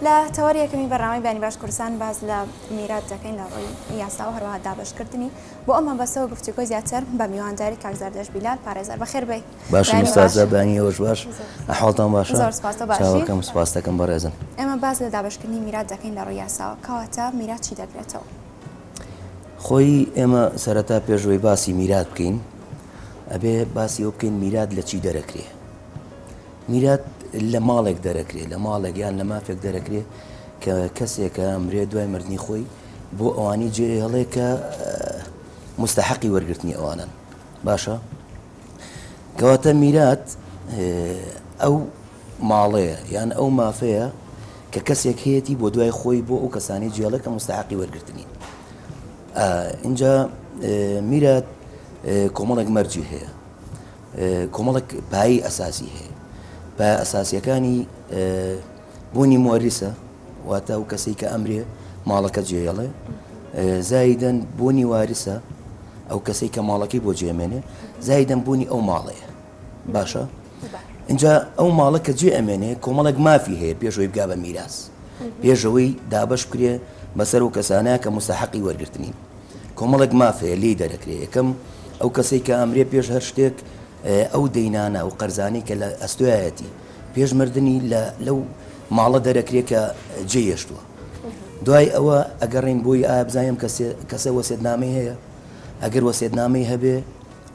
لە تەوەریەکەمی بەڕامەی بانی باش کوردستان باز لە میرات دەکەین لە ڕۆی یاسا و هەروەها دابشکردنی بۆ ئەمە بەسەوە گفتوگۆی زیاتر بە میوانداری کاک زەردەش بیلال پارێزەر بەخێر بێ. باشم ئوستاز بانی ئەوش باش ئەحواڵتان باشە؟ زۆر سپاس تۆ باشی؟ چاوەکەم سپاس دەکەم بەڕێزم. ئێمە باز لە دابشکردنی میرات دەکەین لە ڕۆی یاساوە کەواتە میرات چی دەگرێتەوە؟ خۆی ئێمە سەرەتا پێشەوەی باسی میرات بکەین ئەبێ باسی ئەو بکەین میرات لە چی دەرەکرێ. میرات لە ماڵێک دەرەکرێ، لە ماڵێک یان لە مافێک دەرەکرێ کە کەسێکە ئەمرێ دوای مردنی خۆی بۆ ئەوانی جێ هەڵێ کە مستحقی وەرگرتنی ئەوانن. باشە؟ کەواتە میرات ئەو ماڵەیە یان ئەو مافەیە کە کەسێک هەیەی بۆ دوای خۆی بۆ ئەو کەسانی جێڵە کە مستحقی وەرگرتنی. اینجا میرات کۆمەڵێک مەرجی هەیە، کۆمەڵێک پایی ئەساسی هەیە. پایە ئەساسیەکانی بوونی مۆریسە واتە ئەو کەسەی کە ئەمرێ ماڵەکە جێڵێ، زایدەن بوونی واریسە ئەو کەسەی کە ماڵەکەی بۆ جێمێنێ، زایدەن بوونی ئەو ماڵەیە. باشە؟ اینجا ئەو ماڵە کە جێ ئەمێنێ کۆمەڵێک مافی هەیە پێشەوەی بگا بە میراس، پێشەوەی دابش بکرێ بەسەر و کەسانەیە کە مستحقی وەرگرتنین. کۆمەڵێک مافەیە لی دەرەکرێ. یەکەم ئەو کەسەی کە ئەمرێ پێش هەر شتێک ئەو دەینانە و قەرزانی کە لە ئەستۆیەتی پێش مردنی لەو ماڵە دەرەکرێ کە جێهێشتووە. دوای ئەوە ئەگەڕین بۆی ئایا بزانیم کەسە وەسێتنامەی هەیە، ئەگەر وەسێتنامەی هەبێ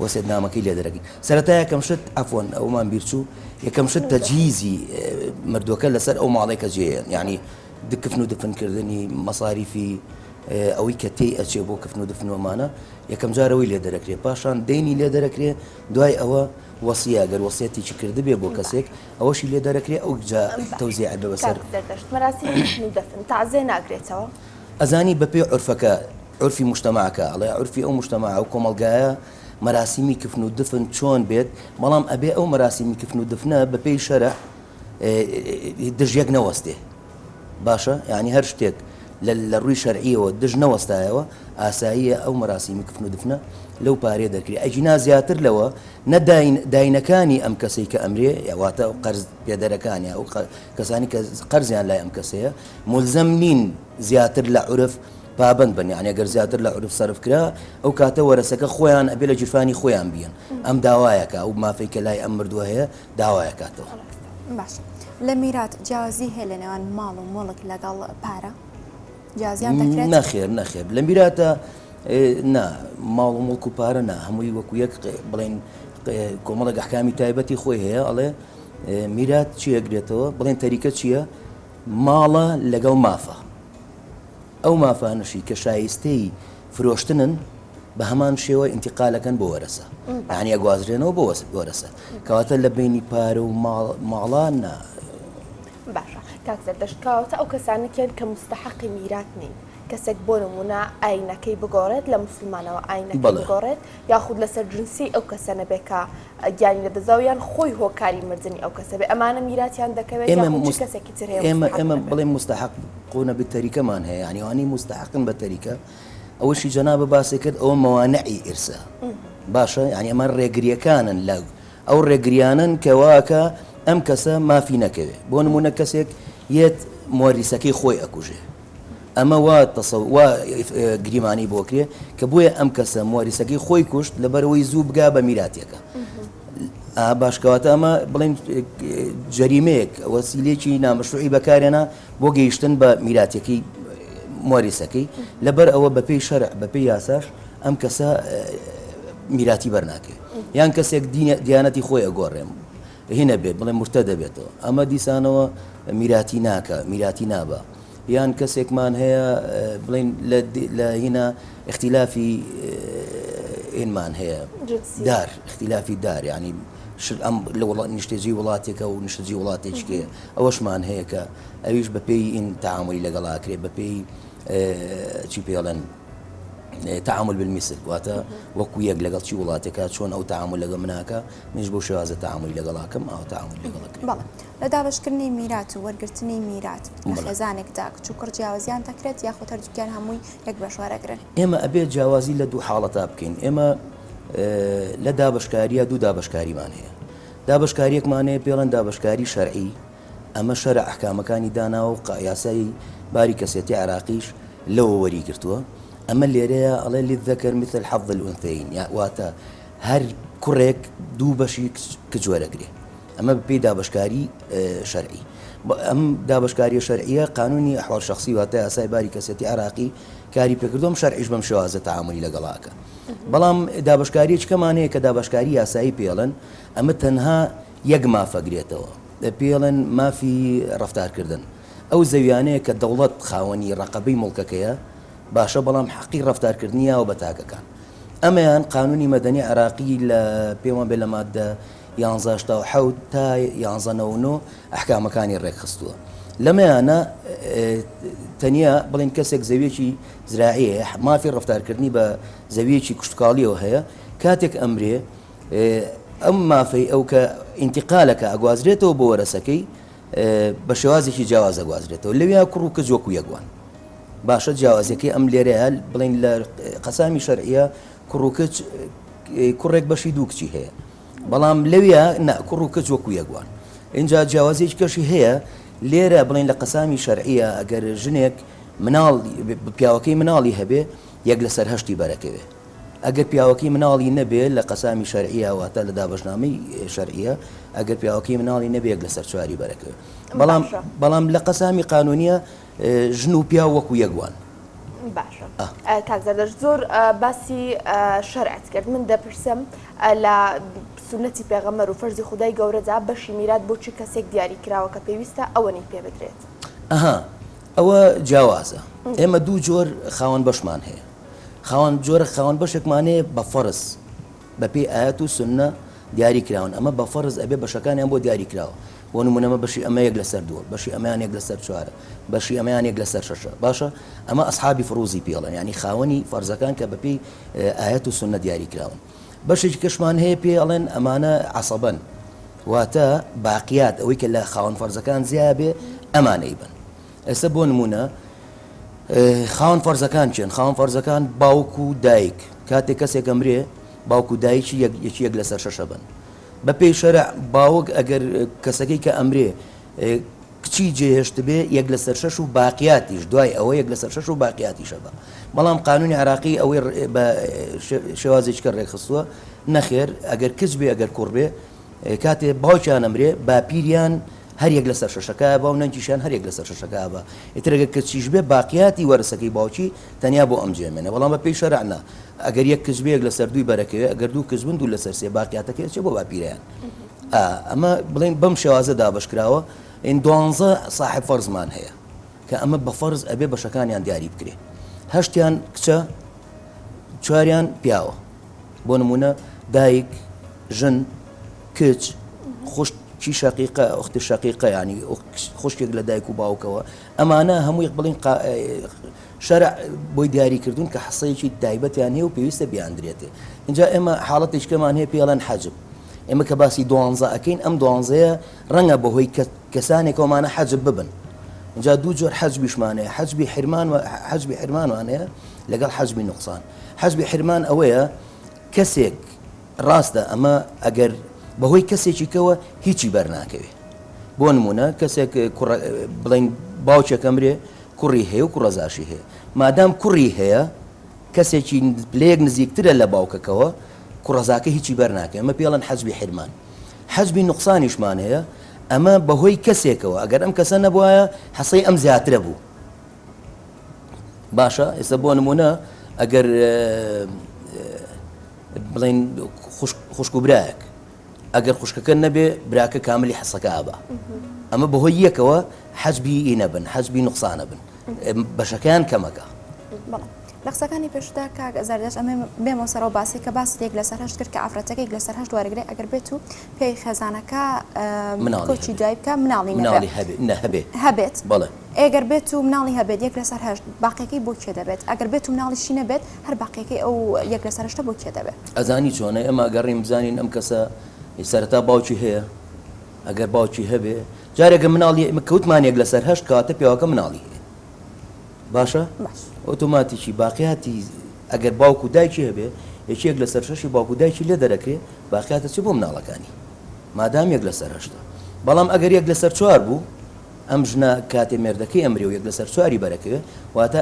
وەسێتنامەکەی لێ دەرەکەی. سەرەتا یەکەم شت ئەفۆن ئەومان بیرچوو یەکەم شت تەجهیزی مردووەکە لەسەر ئەو ماڵێک کە جێیە، یعنی کفن و دفنکردنی مەساریفی ئەوەی کە تێی ئەچێ بۆ کفن و دفنۆمانە یەکەم جارەوەی لێ دەرەکرێ، پاشان دەینی لێ دەرەکرێ، دوای ئەوە وەسیە گەر وەسیەتێکی کرده بێ بۆ کەسێک ئەوەشی لێ دەرەکرێ ئەو جا تەوزیع بە بەسەر مەراسیمی دەفن تەعزیە ناگرێتەوە. ئەزانی بەپێ عورفەکە عورفی مجتەماعەکە ئەڵێ عورفی ئەو مجتەماع ئەو کۆمەڵگایە مەراسیمی کفن و دفن چۆن بێت، بەڵام ئەبێ ئەو مەراسیمی کفن و دفنە بەپێی شەرع دژیەک نەوەستێ. باشە؟ یعنی هەر شتێک لە ڕووی شەرعیەوە دژ نەوەستایەوە ئاساییە ئەو مەراسیمی کفن و دفنە لەو پارێ دەکرێت. ئەجینا زیاتر لەوە نەداینەکانی ئەم کەسەی کە ئەمرێ یاواتە قەرز پێدەرەکانی ئەو کەسانی کە قەرزیان لای ئەم کەسەیە مولزەم نین زیاتر لە عورف پابند بن، یعنی ئەگەر زیاتر لە عورف سەرف کرا ئەو کاتە وەرەسەکە خۆیان ئەبێ لە جیرفانی خۆیان بیان. ئەم داوایەکە ئەو مافەی کە لای ئەم مردووە هەیە داوایەکاتەوە. باش لە میرات جیازی هەیە لە نێوان ماڵ و مۆڵک لەگەڵ پارە؟ نەخێر نەخێر لە میراتە ماڵ و مڵک و پارە نا هەمووی وەکو یەک بڵێن کۆمەڵێک ئەحکامی تایبەتی خۆی هەیە. ئەڵێ میرات چی ئەگرێتەوە بڵێن تەریکە چییە؟ ماڵە لەگەڵ مافە. ئەو مافانشی کە شایستەی فرۆشتنن بە هەمان شێوە ئینتیقالەکەن بۆ وەرەسە، یعنی ئەگوازرێنەوە بۆ وەرەسە، کەواتە لە بینی پارە و ماڵان نا. باشە کاک زەردەشت ئەو کەسانەکەن کە مستحقی میرات نین، کەسێک بۆ نمونە ئاینەکەی بگۆڕێت لە مسلمانەوە ئاینەکەی بگۆڕێت یاخود لەسەر جنسی ئەو کەسە نەبێت کە گیانی لە دەزاویان خۆی هۆکاری مردنی ئەو کەسە بێ ئەمانە میراتیان دەکەوێت کەسێکی تر هەیە. ئێمە بڵێ مستحق قۆنە بتەریکەمان هەیە، ینی وانی مستحقن بە تەریکە ئەوەشی جەنابە باسی کرد ئەوە مەوانعی ئیرسە. باشە؟ یعنی ئەمە ڕێگریەکانن لە ئەو ڕێگریانن کەواکە ئەم کەسە مافی نەکەوێت. بۆ نمونە کەسێک یەت مۆریسەکەی خۆی ئەکوژێ، ئەمە وا گریمانی بۆکرێ کە بۆیە ئەم کەسە مۆریسەکەی خۆی کوشت لەبەرەوەی زوو بگا بە میراتێکە. باشکەواتە ئەمە بڵێن جەریمەیەک وەسیلەیەکی نامەشروعی بەکارێنا بۆ گەیشتن بە میراتەکەی مۆریسەکەی، لەبەر ئەوە بەپێی شەرع بەپێی یاساش ئەم کەسە میراتی بەرناکێ، یان کەسێک دیانەتی خۆی ئەگۆڕێم هینە بێت بڵێ مرتە دەبێتەوە ئەمە دیسانەوە میراتی ناکە، میراتی نابە. یان کەسێکمان هەیە بڵێن لە هینە اختیلافی ئینمان هەیە دار، اختیلافی دار، ینی لە نیشتێجی وڵاتێکە و نیشتەجی وڵاتێکێ ئەوەشمان هەیە کە ئەویش بەپێی ئین تعاملی لەگەڵاکرێ بەپێی چی پێڵێن تعامل بالمیسل، واتە وەکو یەک لەگەڵ چی وڵاتێکە چۆن ئەو تعامل لەگە مناکە منش بۆ شێوازە تعاملی لەگەڵاکەم ئەو تعامل لەگەڵەکە. بەڵێ لە دابشکردنی میرات و وەرگرتنی میرات لە خێزانێکدا کچ و کوڕ جیاوازیان دەکرێت یاخود هەردووکیان هەمووی یەک بەشوارەگرن؟ ئێمە ئەبێت جیاوازی لە دوو حاڵەتا بکەین. ئێمە لە دابشکاریە دوو دابشکاریمان هەیە. دابشکاریەکمان هەیە پێڵەن دابشکاری شەرعی ئەمە شەرع ئەحکامەکانی داناوە و یاسای باری کەسێتی عراقیش لەوە وەریگرتووە. ئەمە لێرەیە ئەڵێ للذەکەر مثل حەظ الأنثەیین، واتە هەر کوڕێک دوو بەشی کچ وەرەگرێ. ئەمە بەپێی دابەشکاری شەرعی. ئەم دابشکاری شەرعیە قانونی ئەحوال شخصی واتە یاسای باری کەسێتی عراقی کاری پێکردوم شەرعیش بەم شێوازە تەعاملی لەگەڵاکە. بەڵام دابشکاری چکەمانەیە کە دابشکاری یاسایی پێڵن ئەمە تەنها یەک مافەگرێتەوە، پێڵن مافی ڕەفتارکردن. ئەو زەویانەیە کە دەوڵەت خاوەنی ڕقەبەی مڵکەکەیە باشە، بەڵام حەقی ڕەفتارکردنیەوە بە تاکەکان. ئەمەیان قانونی مەدەنی عراقی لە پێوان بێ لە مادە 11 تا 11 ئەحکامەکانی ڕێکخستووە. لەمەیانە تەنیا بڵین کەسێک زەویەکی زراعیە مافی ڕەفتارکردنی بە زەویەکی کوشتکاڵیەوە هەیە، کاتێک ئەمرێ ئەم مافەی ئەو کە ئینتیقالەکە ئەگوازرێتەوە بۆ وەرەسەکەی بە شێوازێکی جیاواز ئەگوازرێتەوە، لەوێ کوڕ و کچ وەکو یەکوان. باشە جیاوازەکەی ئەم لێرەیە بڵین لە قەسامی شەرعیە کوڕ و کچ کوڕێک بەشی دوو کچی هەیە، بەڵام لەوێ کوڕ و کچ وەکو یەکوان. اینجا جیاوازێکی کەشی هەیە لێرە بڵین لە قەسامی شەرعیە ئەگەر ژنێک مناڵ پیاوەکەی مناڵی هەبێ یەک لەسەر هەشتی بەرەکەوێ، ئەگەر پیاوەکەی مناڵی نەبێت لە قەسامی شەرعیە واتە لە دابەشنامەی شەرعیە ئەگەر پیاوەکەی مناڵی نەبێ یەک لەسەر چواری بەرەکەوێ. بەڵام لە قەسامی قانونیە ژن و پیا وەکو یەکوان. باشە کاکزادەش زۆر باسی شەرعت کرد. من دەپرسم لە سنەتی پێغەمبەر و فەرزی خودای گەورەدا بەشی میرات بۆچی کەسێک دیاری کراوە کە پێویستە ئەوەنی پێ بدرێت؟ ئەوە جیاوازە. ئێمە دوو جۆر خاوەن بەشمان هەیە. جۆرە خاوەن بەشێکمانەیە بە فەرز بەپێی ئاەت و سنە دیاری کراون، ئەمە بە فەرز ئەبێ بەشەکانیان بۆ دیاری کراوە. بۆ نمونەمە بەشی ئەمە یەک لەسەر دووە، بەشی ئەمەیان یەک لەسەر چوارە، بەشی ئەمەیان یەک لەسەر شەشە. باشە ئەمە ئەسحابی فروزی پێڵن، ینی خاوەنی فەرزەکان کە بەپێی ئاەت و سنە دیاری کراون. بەشێکی کەشمان هەیە پێڵێن ئەمانە عەسەبەن، واتە باقیات ئەوەی کە لە خاوەن فەرزەکان زیاد بێ ئەمانەی بن. ئێستا بۆ نمونە خاوەن فەرزەکان چێن؟ خاوەن فەرزەکان باوک و دایک، کاتێک کەسێک ئەمرێ باوک و دایکی یەکی یەک لەسەر شەشە بن. بەپێی شەرع باوک ئەگەر کەسەکەی کە ئەمرێ کچی جێهێشت بێ یەک لەسەر شەش و باقیاتیش دوای ئەوە یەک لەسەر شەش و باقیاتیشە بە. بەڵام قانونی عراقی ئەوەی بە شێوازێکی کە ڕێکخستووە نەخێر ئەگەر کچ بێ ئەگەر کوڕ بێ کاتێ باوکیان ئەمرێ باپیریان هەر یەک لەسەر شەشەکە بە و نەنجیشان هەر یەک لەسەر شەشەکە بە. ئیتر ئەگەر کچیش بێ باقیاتی وەرسەکەی باوکی تەنیا بۆ ئەم جێمێنە. بەڵام بەپێی شەرع نا ئەگەر یەک کچ بێ یەک لەسەر دووی بەرەکەوێ، ئەگەر دوو کچ بن دوو لەسەر سێ باقیاتەکە چێ بۆ باپیرەیان. ئەمە بڵین بەم شێوازە دابشکراوە. ئین 12 صاحب فەرزمان هەیە کە ئەمە بە فەرز ئەبێ بەشەکانیان دیاری بکرێ. هەشتیان کچە، چواریان پیاوە. بۆ نمونە دایک، ژن، کچ، خوشکی شەقیقە، ئوختی شەقیقە، ینی خوشکێک لە دایک و باوکەوە. ئەمانە هەموو یەک بڵین شەرع بۆی دیاریکردوون کە حەسەیەکی تایبەتیان هەیە و پێویستە بیاندرێتێ. اینجا ئێمە حاڵەتێکمان هەیە پێڵەن حەجب. ئێمە کە باسی 12 ئەکەین، ئەم 12ەیە ڕەنگە بەهۆی کەسانێکەوەمانە حەجب ببن. اینجا دوو جۆر حەجبیشمانەیە، حەجبی حرمانوانەیە لەگەڵ حەجبی نوقسان. حەجبی حرمان ئەوەیە کەسێک ڕاستە ئەمە ئەگەر بەهۆی کەسێکی کەوە هیچی بەرناکەوێ. بۆ نمونە کەسێک بڵین باوچێک ئەمرێ کوڕی هەیە و کوڕەزاشی هەیە، مادام کوڕی هەیە کەسێکی لەیەک نزیکترە لە باوکەکەوە کوڕەزاکە هیچی بەرناکە، ئەمە پێڵەن حەجبی حرمان. حەجبی نوقسانیشمان هەیە، ئەمە بەهۆی کەسێکەوە ئەگەر ئەم کەسە نەبووایە حەسەی ئەم زیاترە بوو. باشە ئێستا بۆ نمونە ئەگەر بڵین خوشک و برایەک، ئەگەر خوشکەکە نەبێ براکە کاملی حەسەکە ئابا، ئەمە بەهۆی یەکەوە حەجبی ئینەبن، حەجبی نوقسانە بن، بەشەکەیان کەمەکە. لە قسەکانی پێشدا کاک زاردەش ئەمە بێمەوە سەرەوە باسی کە باسێک لەسەر هەشت کرد کە ئافرەتەکەی لەسەر هەشت وەرەگرێ ئەگەر بێت و پێی خەزانەکە کۆچی دوای بکە مناڵی هەبێت. ئەگەر بێت و مناڵی هەبێت یەک لەسەر هەشت باقیەکەی بۆ کێ دەبێت؟ ئەگەر بێت و مناڵیشی نەبێت هەر باقیەکەی ئەو یەک لەسەر هەشتە بۆ کێ دەبێت؟ ئەزانی چۆنە ئێمە گەڕیم بزانین ئەم کەسە سەرەتا باوکی هەیە، ئەگەر باوکی هەبێ جارێکە مناڵی کەوتمان یەک لەسەر هەشت کاتە پیاوەکە مناڵی هەیە. باشە؟ ئۆتۆماتیکی باقیاتی ئەگەر باوک و دایکی هەبێ یەکێک لەسەر شەشی باوک و دایکی لێ دەرەکرێ باقیاتە چی بۆ مناڵەکانی مادام یەک لەسەر هەشتە. بەڵام ئەگەر یەک لەسەر چوار بوو ئەم ژنە کاتێ مێردەکەی ئەمرێ و یەک لەسەر سواری بەرەکەوێ واتە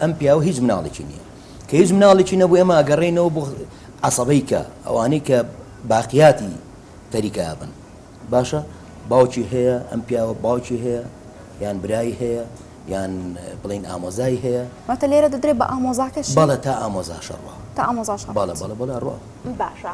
ئەم پیاوە هیچ مناڵێکی نییە کە هیچ مناڵێکی نەبوو ئێمە ئەگەڕێنەوە بۆ عەسەبەی کە ئەوانەی کە باقیاتی تەریکە بن باشە باوکی هەیە ئەم پیاوە باوکی هەیە یان برایی هەیە یان بڵین ئامۆزایی هەیە واتە لێرە دەدرێت بە ئامۆزاکەش بەڵێ تا ئامۆزاشەڕوە تا ئامۆزاش بەڵێ ڕوە باشە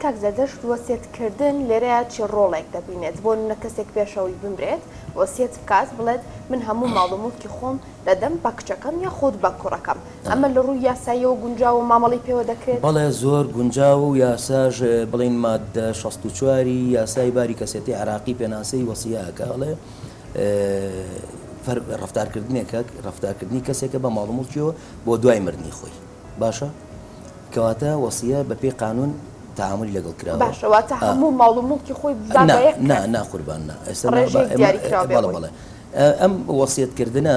کاک زەردەشت وەسیەتکردن لێرەیە چی ڕۆڵێک دەبینێت بۆ نە کەسێک پێشەوەی بمرێت وەسیەت بکات بڵێت من هەموو ماڵوموتکی خۆم دەدەم بە کچەکەم یا خۆت بە کوڕەکەم ئەمە لە ڕووی یاساییەوە گونجاو و مامەڵی پێوە دەکرێت بەڵێ زۆر گونجاو و یاساژ بڵین مادە 64 یاسای باری کەسێتی عراقی پێناسەی وەسیەکەڵێ ڕفتارکردنی کەسێکە بە ماڵوموتکیەوە بۆ دوای مردنی خۆی باشە کەواتە وەسیە بە پێی قانون تعاملی لەگەڵ کراوە باشەواتە هەموو ماڵوموتکی خۆی ناخوربان بەڵێ ئەم وەسیەتکردنە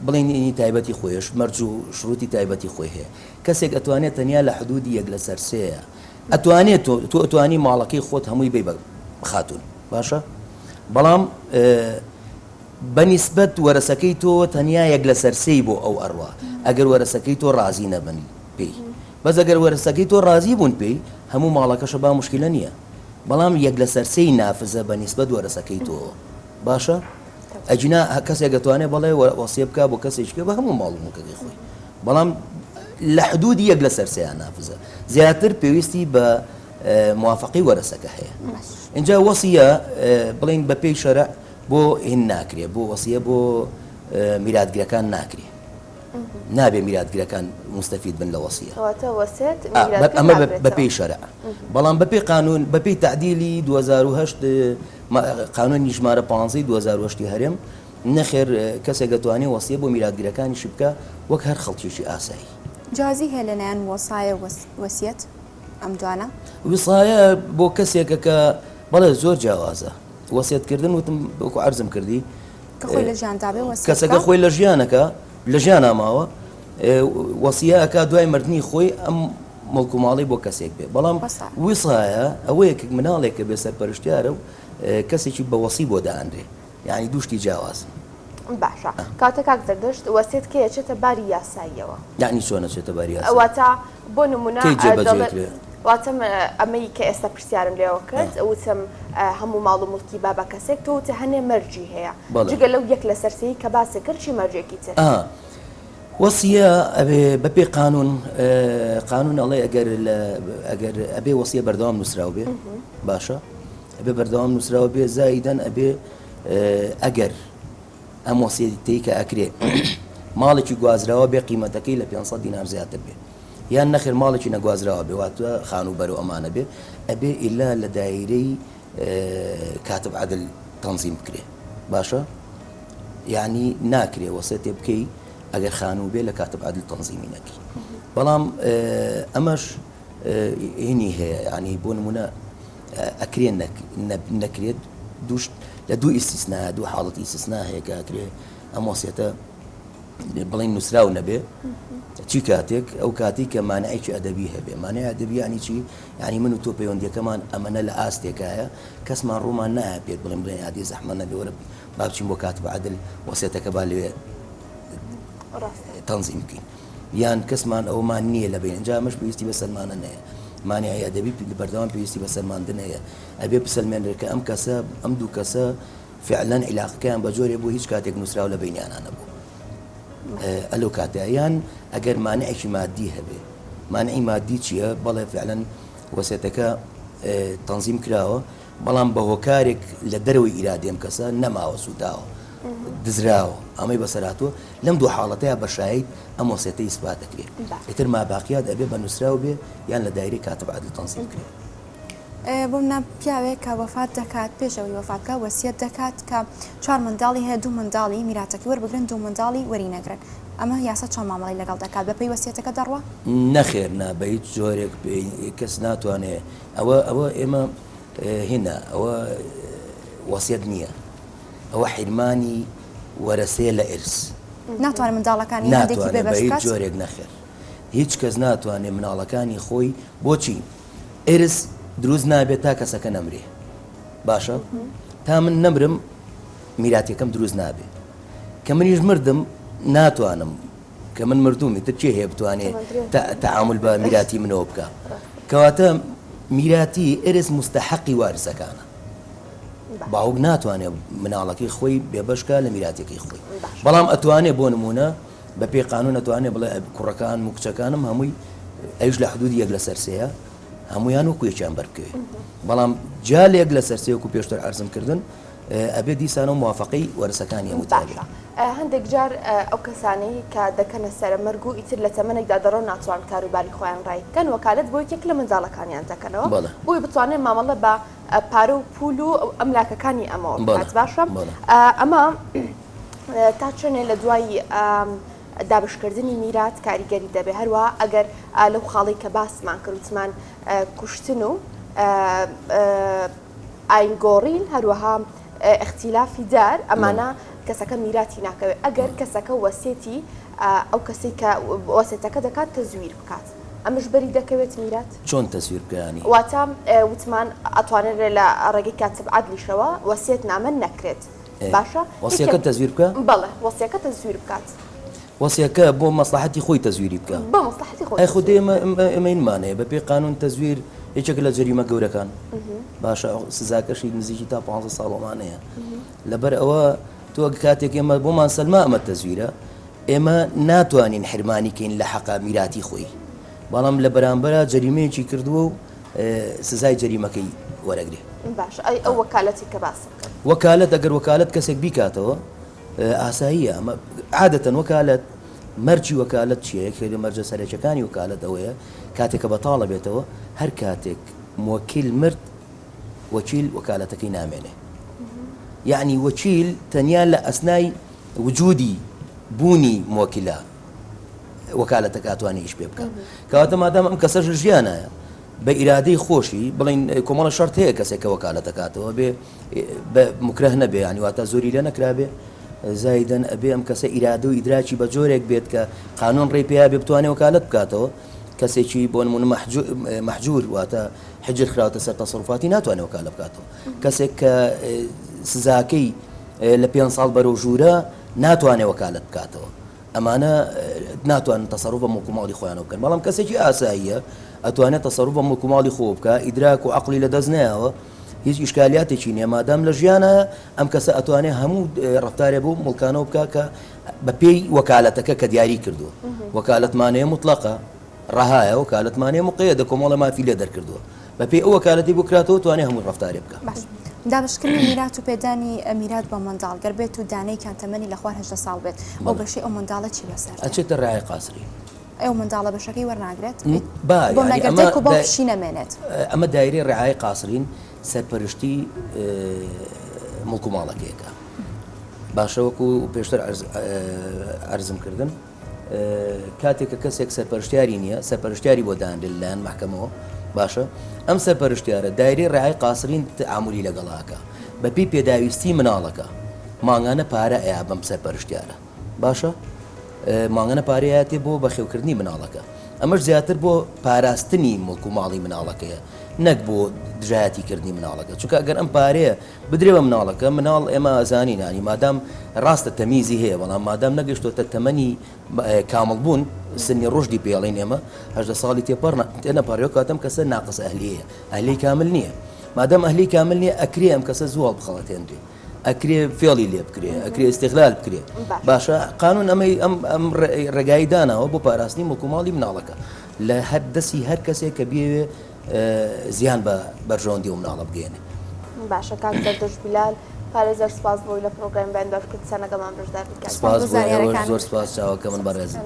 بڵێنی تایبەتی خۆیش مەرج و شروتی تایبەتی خۆی هەیە کەسێک ئەتوانێت تەنیا لە حدودی یەک لە سەرسەیە ئەتوانێت تۆ ئەتوانی ماڵەکەی خۆت هەمووی بێ بخاتون باشە بەڵام بەنیسبەت وەرەسەکەی تۆ تەنیا یەک لە سەرسەی بۆ ئەو ئەڕوا ئەگەر وەرەسەکەی تۆ ڕازی نەبن پێی بەس ئەگەر وەرەسەکەی تۆ ڕازی بوون پێی هەموو ماڵەکەشە با مشکلە نییە بەڵام یەک لە سەرسەی نافزە بەنیسبەت وەرەسەکەی تۆ باشە ئەجینا کەسێک دەتوانێت بڵێ وەسیە بکە بۆ کەسێککە بە هەموو ماڵومەکەی خۆی بەڵام لە حدودی یەک لە سەرسەیان نافزە زیاتر پێویستی بە موافقی وەرەسەکە هەیە اینجا وەسیە بڵین بە پێی شەرع بۆ هین ناکرێ بۆ وەسیە بۆ میراتگرەکان ناکرێ نابێ میراتگرەکان مستەفید بن لە وەسیە ئەمە بە پێی شەرع بەڵام بە پێی قانون بە پێی تعدیلی 2008 قانونی ژمارە 15 2008 هەرێم نەخێر کەسێک دەتوانێت وەسیە بۆ میراتگرەکانیش بکە وەک هەر خەڵکیشی ئاسایی جیازی هەیە لەلایەن وەسایە وەسیەت ئەم جوانە وسایە بۆ کەسێکە کە بەڵێ زۆر جیاوازە وەسیەتکردن وتم وەکو عەرزم کردی کەسەکە خۆی لە ژیانەکە لە ژیان ئاماوە وەسیەکە دوای مردنی خۆی ئەم مڵک و ماڵی بۆ کەسێک بێ بەڵام وسایە ئەوەیەک مناڵێکە بێ سەرپەرشتیارە و کەسێکی بە وەسی بۆ دائەنرێ یعنی دووشتی جیاواز باشە کاتە کاک زەردەشت وەسیەت کە چێتە باری یاساییەوە یعنی چۆنە چێتە باری یاسایی واتە بۆ نمونە واتم ئەمەی کە ئێستا پرسیارم لێەوە کرد وتم هەموو ماڵ و مڵکی با بە کەسێک تۆ وتە هەنێ مەرجی هەیە جگە لەو یەک لە سەرسەیی کە باسی کرد چی مەرجێکی تر وەسیە ئەبێ بەپێی قانون ئەڵێ ئەگەر ئەبێ وەسیە بەردەوام نووسراو بێ باشە ئەبێ بەردەوام نووسراوە بێ زایدەن ئەبێ ئەگەر ئەم وەسیەتی کە ئەکرێ ماڵێکی گوازراوە بێ قیمەتەکەی لە 500 دینار زیاتر بێ یان نەخێر ماڵێکی نەگوازراوە بێ واتە خانوو بەرەو ئەمانە بێ ئەبێ ئیلا لە دایرەی کاتب عەدل تەنزیم بکرێ باشە یعنی ناکرێ وەسیەتێ بکەی ئەگەر خانوو بێ لە کاتب عەدل تەنزیمی نەکەی بەڵام ئەمەش هینی هەیە ینی بۆ نمونە ئەکرێ نەکرێت لە دوو ئیسtisنا دوو حاڵەتی ئیسtisنا هەیە کە ئەکرێ ئەم وەسیەتە بڵین نووسراو نەبێ چی کاتێک ئەو کاتی کە مانعێکی ئەدەبی هەبێ مانع ئەدەبی ینی چی ینی من و تۆ پەیوەندیەکەمان ئەمەنە لە ئاستێکایە کەسمان ڕوومان نایە پێت بڵێن بڵێن عادی زەحمە نەبێ وەرە با بچین بۆ کاتب عەدل وەسیەتەکە با لێ تەنزیم بکەین یان کەسمان ئەومان نییە لە بین ئەنجا ئەمەش پێویستی بە سەلمانە نەیە مانعی ئەدەبی بەردەوام پێویستی بە سەلماندن هەیە ئەبێ بسەلمێنرێکە ئەم کەسە ئەم دوو کەسە فعلەن عیلاقەکەیان بە جۆرێ بۆ هیچ کاتێک نووسراو لە بینیانە نەبوو ئەلو کاتیان ئەگەر مانعێکی مادی هەبێ مانعی مادی چییە بەڵێ فعلەن وەسیەتەکە تەنزیم کراوە بەڵام بە هۆکارێک لە دەرەوەی ئیرادێم کەسە نەماوە سووداوە دزراوە ئەمەی بەسەراتوە لەم دوو حاڵەتەیە بە شایید ئەم وەسیەتە ئیسبات دەکرێت ئیتر ماباقیات ئەبێ بە نووسراو بێ یان لە دایرەی کاتب عەدل تەنزیم کرێت بۆ منە پیاوێک کە وەفات دەکات پێشەوەی وەفاتکە وەسیەت دەکات کە 4 منداڵی هەیە 2 منداڵی میراثەکەی وەربگرن 2 منداڵی وەرینەگرن ئەمە یاسا چۆن مامەڵەی لەگەڵ دەکات بەپێی وەسیەتەکە دەڕوا نەخێر بە هیچ جۆرێک کەس ناتوانێت ئەوە ئێمە هێنا ئەوە وەسیەت نییە ئەوە حیرمانی وەرەسەیە لە ئێرس ناتوانێت منداڵەکانی هەندێکی بێ بەش بکات جۆرێک نەخێر هیچ کەس ناتوانێت مناڵەکانی خۆی بۆچی ئێرس دروست نابێت تا کەسەکە نەمرێ باشە تا من نەمرم میراتەکەم دروست نابێ کە منیش مردم ناتوانم کە من مردومی تر چێ هەیە بتوانێت تەعامل بە میراتی منەوە بکە کەواتە میراتی ئێرس مستحقی وارسەکانە باوک ناتوانێت مناڵەکەی خۆی بێبەشکە لە میراتێکی خۆی بەڵام ئەتوانێت بۆ نمونە بە پێی قانون ئەتوانێت بڵێ کوڕەکان و کچەکانم هەمووی ئەوش لە حدودی یەک لە سەرسەیە هەمویان وەکو یەکیان بەربکەوێت بەڵام جالێک لە سەرسەیەکو پێشتر عەرزم کردن ئەبێ دیسانە و موافقەی وەرزەکانی هەموو تابێت هەندێک جار ئەو کەسانەی کە دەکەنە سەرمەرگ و ئیتر لە تەمەنێکدا دەڕۆن ناتوان کاروباری خۆیان ڕایکەن وەکالەت بۆ یەکێک لە منداڵەکانیان دەکەنەوە بۆی بتوانێت مامەڵە بە پارە و پول و ئەملاکەکانی ئەمەوە بکات باشە ئەمە تا چێنێ لە دوای دابشکردنی میرات کاریگەری دەبێ هەروە ئەگەر لەو خاڵی کە باسمان کردوتمان کوشتن و ئاینگۆڕین هەروەها اختلافی دار ئەمانە کەسەکە میراتی ناکەوێت ئەگەر کەسەکە وەسێتی ئەو کەسی کە وەسێتەکە دەکات تەزویر بکات ئەمەش بەری دەکەوێت میرات چۆن تەسویر بکەیانی واتە وتمان ئەتوانێت لە ڕێگەی کاتب عەدلیشەوە وەسێت نامە نەکرێت باشە وەسیەکە تەزویر بکە بەڵێ وەسیەکە تەزویر بکات وەسیەکە بۆ مەسلحەتی خۆی تەزویری بکە بۆ مەسلحەتی خۆی ئەی خودی ئەمە ئینمانەیە بە پێی قانون تەزویر یەکێک لە جەریمە گەورەکان باشە سزاکەشی نزیکی تا 15 ساڵۆمانەیە لەبەر ئەوە تۆ کاتێک ئێمە بۆمان سەلما ئەمە تەزویرە ئێمە ناتوانین حرمانیکەین لە حەقا میراتی خۆی بەڵام لە بەرامبەرە جەریمەیەکی کردووە و سزای جەریمەکەی وەرەگرێ باش ئەو وەکالەتی کە باسم وەکالەت ئەگەر وەکالەت کەسێک بیکاتەوە ئاساییە ئەمە عادەتەن وەکالەت مەرجی وەکالەت چیە کە لە مەرجە سەرەکیەکانی وەکالەت ئەوەیە کاتێکە بەتاڵە بێتەوە هەر کاتێک موەکیل مرد وەکیل وەکالەتەکەی نامێنێ یعنی وەکیل تەنیا لە ئەسنای وجودی بوونی موەکیلە وەکالەتەکە ئەتوانێ ئیش پێ بکە کەواتە مادام ئەم کەسەش ژیانایە بە ئیرادەی خۆشی بڵین کۆمەڵە شەرت هەیە کەسێکە وەکالەت دەکاتەوە بێ بە مکرەه نەبێ ینی واتە زۆری لە نەکرابێ زایدەن ئەبێ ئەم کەسە ئیرادە و ئیدراکی بە جۆرێک بێت کە قانون ڕێی پێیا بێ بتوانێت وەکالەت بکاتەوە کەسێکی بۆ نمونە مەحجور واتە حجر خراوەتە سەر تەسەڕوفاتی ناتوانێت وەکالەت بکاتەوە کەسێک کە سزاکەی لە 5 ساڵ بەرەو ژوورە ناتوانێت وەکالەت بکاتەوە ئەمانە ناتوانن تەسەڕوف بە مڵکوماڵی خۆیانەوە بکەن بەڵام کەسێکی ئاساییە ئەتوانێت تەسەڕوف بە مڵکوماڵی خۆ بکە ئیدراک و عەقڵی لە دەست نایەوە هیچ ئیشکالیاتێکی نییە مادام لە ژیانە ئەم کەسە ئەتوانێت هەموو ڕەفتارێ بۆ مڵکانەوە بکە کە بە پێی وەکالەتەکە کە دیاری کردووە وەکالەتمانەیە مطلقە ڕەهایە وەکالەتمانەیە مقەیەدە کۆمەڵە مافی لێ دەرکردووە بە پێی ئەو وەکالەتی بکراتەوە توانێت هەموو ڕەفتارێ بکە دابشکردنی میرات و پێدانی میرات بە منداڵ گەر بێت و دانەیەکیان تەمەنی لە خوار 18 ساڵ بێت ئەو بەشەی ئەو منداڵە چی بەسەر ئەچێتە ڕێعای قاسری ئەو منداڵە بەشەکەی وەرناگرێت بۆ نەگەردێک و بەشی نەمێنێت ئەمە دایرەی ڕێعای قاسرین سەرپەرشتی مڵکوماڵەکەیەکە باشە وەکو پێشتر عەرزم کردن کاتێککە کەسێک سەرپەرشتیاری نییە سەرپەرشتیاری بۆ دانرێت لەلایەن مەحکەمەوە باشە ئەم سەرپەرشتیارە دایرەی ڕێعای قاسرین تعاملی لەگەڵاکە بەپی پێداویستی مناڵەکە ماگانە پارە ئەیا بەم سەرپەرشتیارە باشە ماگەنە پارەیەتی بۆ بەخێوکردنی مناڵەکە ئەمەش زیاتر بۆ پاراستنی مڵکوماڵی مناڵەکەیە نەک بۆ دژایەتیکردنی مناڵەکە چونکە ئەگەر ئەم پارەیە بدرێ بە مناڵەکە مناڵ ئێمە ئەزانی نانی مادام ڕاستە تەمیزی هەیە بەڵام مادام نەگەشتۆتە تەمەنی کامڵبوون سنی ڕۆژدی پێڵین ئێمە 18 ساڵی تێنەپارێەوە کاتەم کەسە ناقص ئەهلیەیە ئەهلی کامل نییە مادام ئەهلی کامل نییە ئەکرێ ئەم کەسە زوڵ بخەڵەتێنرێ ئەکرێ فێڵی لێ بکرێ ئەکرێ استیغلال بکرێ باشە قانون ئەم ڕێگایی داناوە بۆ پاراستنی مڵکوماڵی مناڵەکە لە هەر دەستی هەر کەسێک کە بێوێ زیان بە بەرژەوەندی و مناڵە بگەێنێ باشە کاک زەردەش بیلال پارێزەر سپاس بۆی لە پرۆگرام بەندۆر کردسانەگەمان بەشدار بکات زۆر سپاس چاوەکە من بەڕێزم